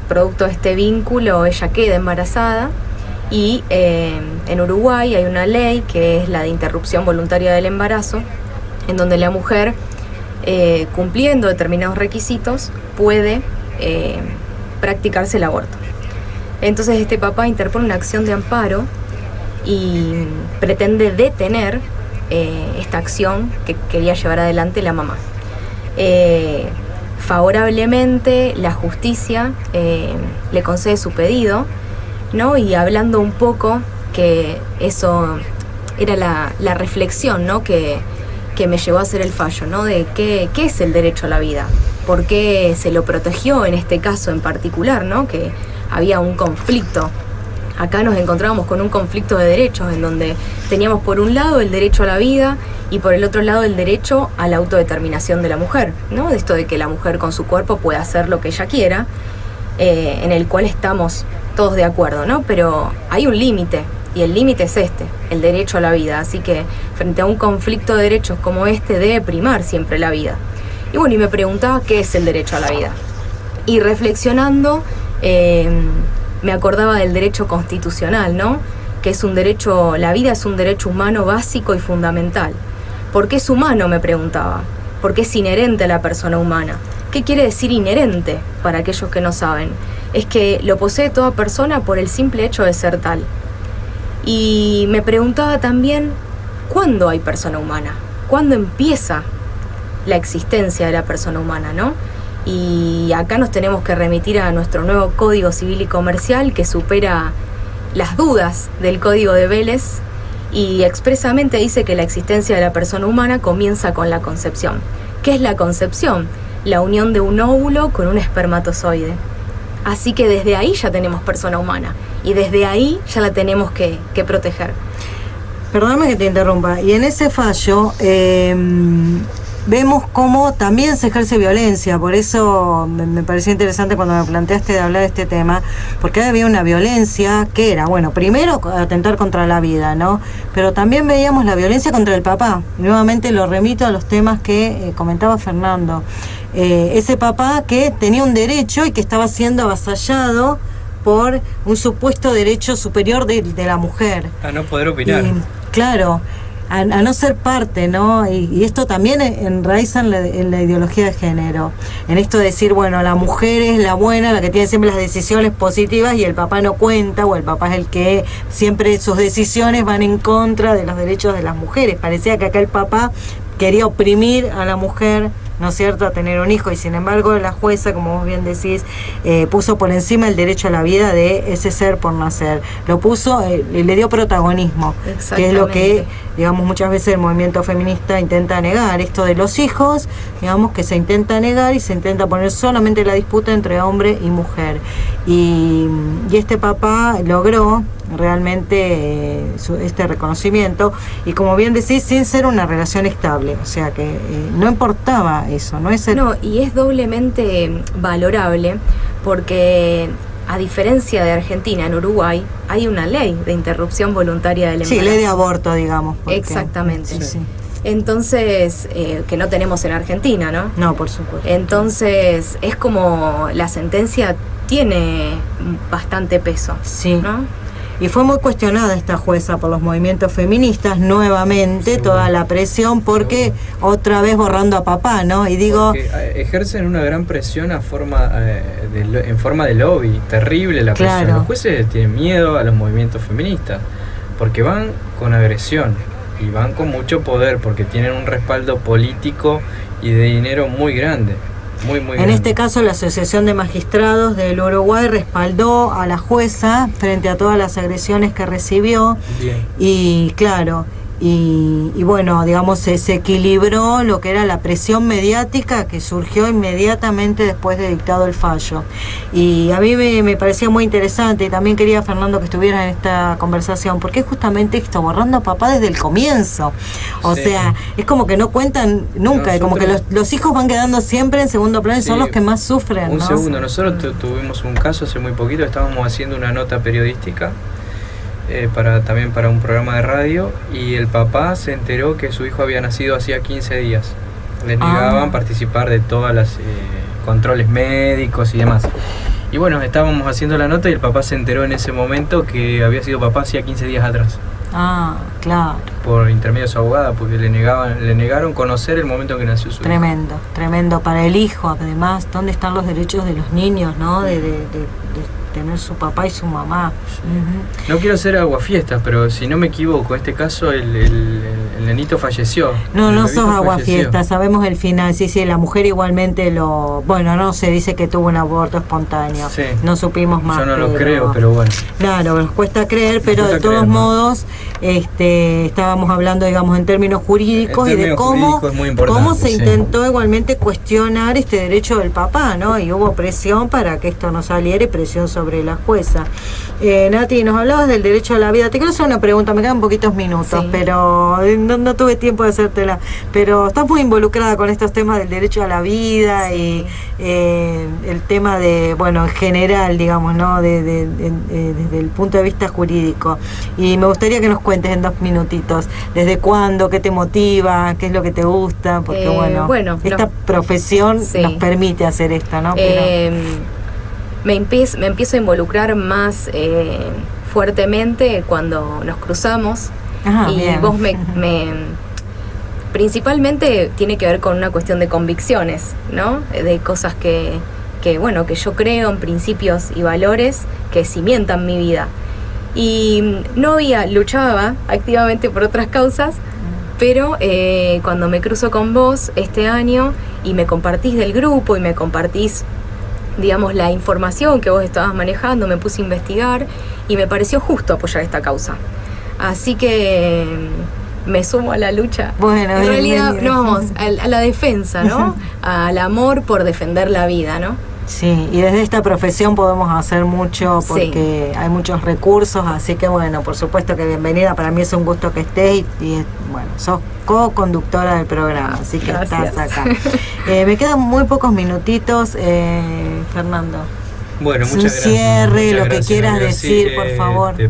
producto de este vínculo ella queda embarazada y en Uruguay hay una ley que es la de interrupción voluntaria del embarazo, en donde la mujer, cumpliendo determinados requisitos, puede practicarse el aborto. Entonces este papá interpone una acción de amparo y pretende detener esta acción que quería llevar adelante la mamá. Favorablemente la justicia le concede su pedido, ¿no? Y hablando un poco, que eso era la reflexión, ¿no? que me llevó a hacer el fallo, ¿no? De qué es el derecho a la vida, por qué se lo protegió en este caso en particular, ¿no? Que había un conflicto. Acá nos encontrábamos con un conflicto de derechos en donde teníamos por un lado el derecho a la vida y por el otro lado el derecho a la autodeterminación de la mujer, ¿no? Esto de que la mujer con su cuerpo puede hacer lo que ella quiera, en el cual estamos todos de acuerdo, ¿no? Pero hay un límite, y el límite es el derecho a la vida. Así que frente a un conflicto de derechos como este debe primar siempre la vida. Y bueno, y me preguntaba qué es el derecho a la vida. Y reflexionando, me acordaba del derecho constitucional, ¿no? Que es un derecho, la vida es un derecho humano básico y fundamental. ¿Por qué es humano?, me preguntaba. Porque es inherente a la persona humana. ¿Qué quiere decir inherente? Para aquellos que no saben, es que lo posee toda persona por el simple hecho de ser tal. Y me preguntaba también, ¿cuándo hay persona humana? ¿Cuándo empieza la existencia de la persona humana, no? Y acá nos tenemos que remitir a nuestro nuevo Código Civil y Comercial, que supera las dudas del Código de Vélez y expresamente dice que la existencia de la persona humana comienza con la concepción. ¿Qué es la concepción? La unión de un óvulo con un espermatozoide. Así que desde ahí ya tenemos persona humana y desde ahí ya la tenemos que proteger. Perdóname que te interrumpa. Y en ese fallo vemos cómo también se ejerce violencia. Por eso me pareció interesante cuando me planteaste de hablar de este tema, porque había una violencia que era, bueno, primero atentar contra la vida, ¿no? Pero también veíamos la violencia contra el papá. Nuevamente lo remito a los temas que comentaba Fernando. Ese papá que tenía un derecho y que estaba siendo avasallado por un supuesto derecho superior de la mujer. A no poder opinar. Claro, a no ser parte, ¿no? Y esto también enraiza en la ideología de género. En esto de decir, bueno, la mujer es la buena, la que tiene siempre las decisiones positivas y el papá no cuenta, o el papá es el que siempre sus decisiones van en contra de los derechos de las mujeres. Parecía que acá el papá quería oprimir a la mujer, ¿no es cierto?, a tener un hijo, y sin embargo la jueza, como vos bien decís, puso por encima el derecho a la vida de ese ser por nacer. Lo puso, le dio protagonismo, que es lo que, digamos, muchas veces el movimiento feminista intenta negar. Esto de los hijos, digamos, que se intenta negar y se intenta poner solamente la disputa entre hombre y mujer. Y este papá logró realmente este reconocimiento, y como bien decís, sin ser una relación estable, o sea que no importaba eso, no es No, y es doblemente valorable porque a diferencia de Argentina, en Uruguay hay una ley de interrupción voluntaria del embarazo. Sí, ley de aborto, digamos. Exactamente. Sí. Entonces, que no tenemos en Argentina, ¿no? No, por supuesto. Entonces, es como la sentencia tiene bastante peso, sí, ¿no? Y fue muy cuestionada esta jueza por los movimientos feministas, nuevamente, sí, toda la presión, porque otra vez borrando a papá, ¿no? Y digo... Porque ejercen una gran presión en forma de lobby, terrible la presión. Claro. Los jueces tienen miedo a los movimientos feministas, porque van con agresión y van con mucho poder, porque tienen un respaldo político y de dinero muy grande. Muy en grande. este caso, la Asociación de Magistrados del Uruguay respaldó a la jueza frente a todas las agresiones que recibió. Bien. Y claro, y bueno, digamos, se equilibró lo que era la presión mediática que surgió inmediatamente después de dictado el fallo. Y a mí me parecía muy interesante, y también quería, Fernando, que estuviera en esta conversación, porque es justamente esto, borrando a papá desde el comienzo. O sí, sea, es como que no cuentan nunca, y como que los hijos van quedando siempre en segundo plano, y son los que más sufren, Un ¿no? segundo, nosotros tuvimos un caso hace muy poquito, estábamos haciendo una nota periodística también para un programa de radio, y el papá se enteró que su hijo había nacido hacía 15 días. Le negaban participar de todas las controles médicos y demás. Y bueno, estábamos haciendo la nota y el papá se enteró en ese momento que había sido papá hacía 15 días atrás. Ah, claro. Por intermedio de su abogada, porque le negaron conocer el momento en que nació su hijo. Tremendo para el hijo, además. ¿Dónde están los derechos de los niños, no? De tener su papá y su mamá. No quiero ser aguafiestas, pero si no me equivoco, en este caso el nenito falleció. No sos aguafiestas, sabemos el final. Sí, la mujer igualmente no se dice que tuvo un aborto espontáneo. Sí. No supimos más. Yo no lo creo, pero bueno. Claro, nos cuesta creer, pero de todos modos estábamos hablando, digamos, en términos jurídicos y de cómo se intentó igualmente cuestionar este derecho del papá, ¿no? Y hubo presión para que esto no saliera y presión sobre la jueza. Nati, nos hablabas del derecho a la vida. Te quiero hacer una pregunta, me quedan poquitos minutos, pero no tuve tiempo de hacértela. Pero estás muy involucrada con estos temas del derecho a la vida y el tema de, en general, digamos, ¿no? Desde el punto de vista jurídico. Y me gustaría que nos cuentes en 2 minutitos, ¿desde cuándo? ¿Qué te motiva? ¿Qué es lo que te gusta? Porque esta profesión nos permite hacer esto, ¿no? Me empiezo a involucrar más fuertemente cuando nos cruzamos. Y bien. Vos principalmente tiene que ver con una cuestión de convicciones, ¿no? De cosas que yo creo en principios y valores que cimientan mi vida. Y luchaba activamente por otras causas, pero cuando me cruzo con vos este año y me compartís del grupo y me compartís, digamos, la información que vos estabas manejando, me puse a investigar y me pareció justo apoyar esta causa. Así que me sumo a la lucha. En realidad, vamos a la defensa, ¿no? Al amor por defender la vida, ¿no? Sí, y desde esta profesión podemos hacer mucho porque hay muchos recursos, así que por supuesto que bienvenida, para mí es un gusto que estés y sos co-conductora del programa, así que Gracias. Estás acá. Me quedan muy pocos minutitos, Fernando. Bueno, muchas gracias. Un cierre, lo que quieras Emilia. decir, por favor. Te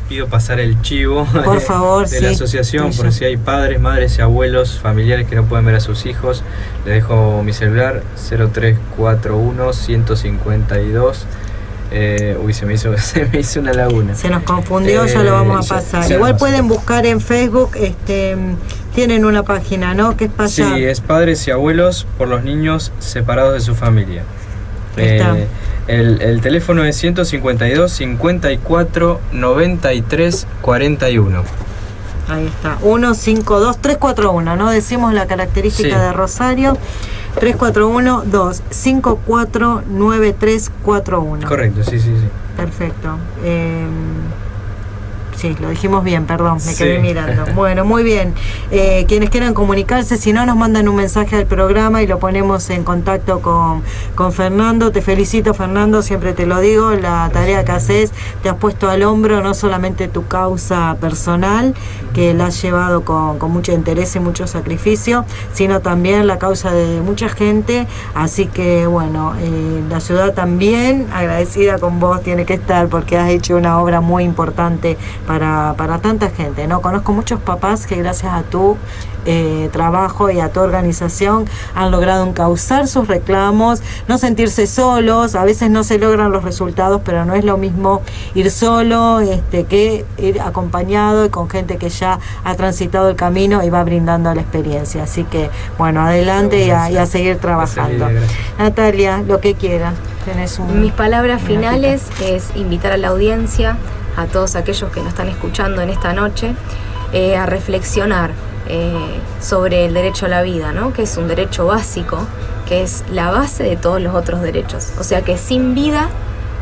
pido pasar el chivo por favor, de la asociación, por si hay padres, madres y abuelos, familiares que no pueden ver a sus hijos. Les dejo mi celular 0341 152. Se me hizo una laguna. Se nos confundió, ya lo vamos a pasar. Igual pueden buscar en Facebook, tienen una página, ¿no? ¿Qué es pasar? Sí, es Padres y Abuelos por los Niños Separados de su Familia. El teléfono es 152 54 93 41. Ahí está, 152-341, ¿no? Decimos la característica de Rosario, 341-254-9341. Correcto, sí. Perfecto. Sí, lo dijimos bien, perdón, me quedé mirando. Bueno, muy bien. Quienes quieran comunicarse, si no, nos mandan un mensaje al programa y lo ponemos en contacto con Fernando. Te felicito, Fernando, siempre te lo digo, la tarea que haces, te has puesto al hombro no solamente tu causa personal, que la has llevado con mucho interés y mucho sacrificio, sino también la causa de mucha gente. Así que, la ciudad también, agradecida con vos, tiene que estar porque has hecho una obra muy importante para tanta gente, ¿no? Conozco muchos papás que gracias a tu trabajo y a tu organización han logrado encauzar sus reclamos, no sentirse solos. A veces no se logran los resultados, pero no es lo mismo ir solo que ir acompañado y con gente que ya ha transitado el camino y va brindando la experiencia. Así que, adelante y a seguir trabajando. Natalia, lo que quieras. Mis palabras finales es invitar a la audiencia, a todos aquellos que nos están escuchando en esta noche, a reflexionar sobre el derecho a la vida, ¿no? Que es un derecho básico, que es la base de todos los otros derechos. O sea que sin vida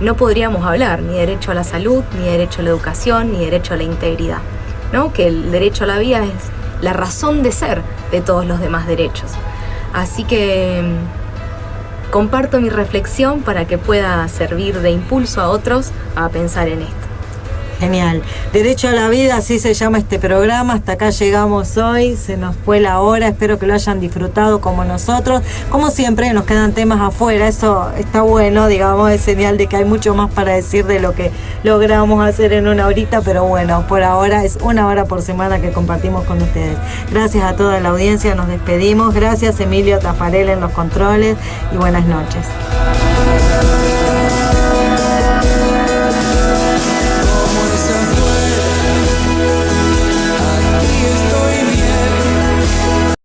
no podríamos hablar ni derecho a la salud, ni derecho a la educación, ni derecho a la integridad, ¿no? Que el derecho a la vida es la razón de ser de todos los demás derechos. Así que comparto mi reflexión para que pueda servir de impulso a otros a pensar en esto. Genial. Derecho a la vida, así se llama este programa. Hasta acá llegamos hoy, se nos fue la hora, espero que lo hayan disfrutado como nosotros. Como siempre, nos quedan temas afuera, eso está bueno, digamos, es señal de que hay mucho más para decir de lo que logramos hacer en una horita, pero por ahora es 1 hora por semana que compartimos con ustedes. Gracias a toda la audiencia, nos despedimos. Gracias, Emilio Tafarel en los controles y buenas noches.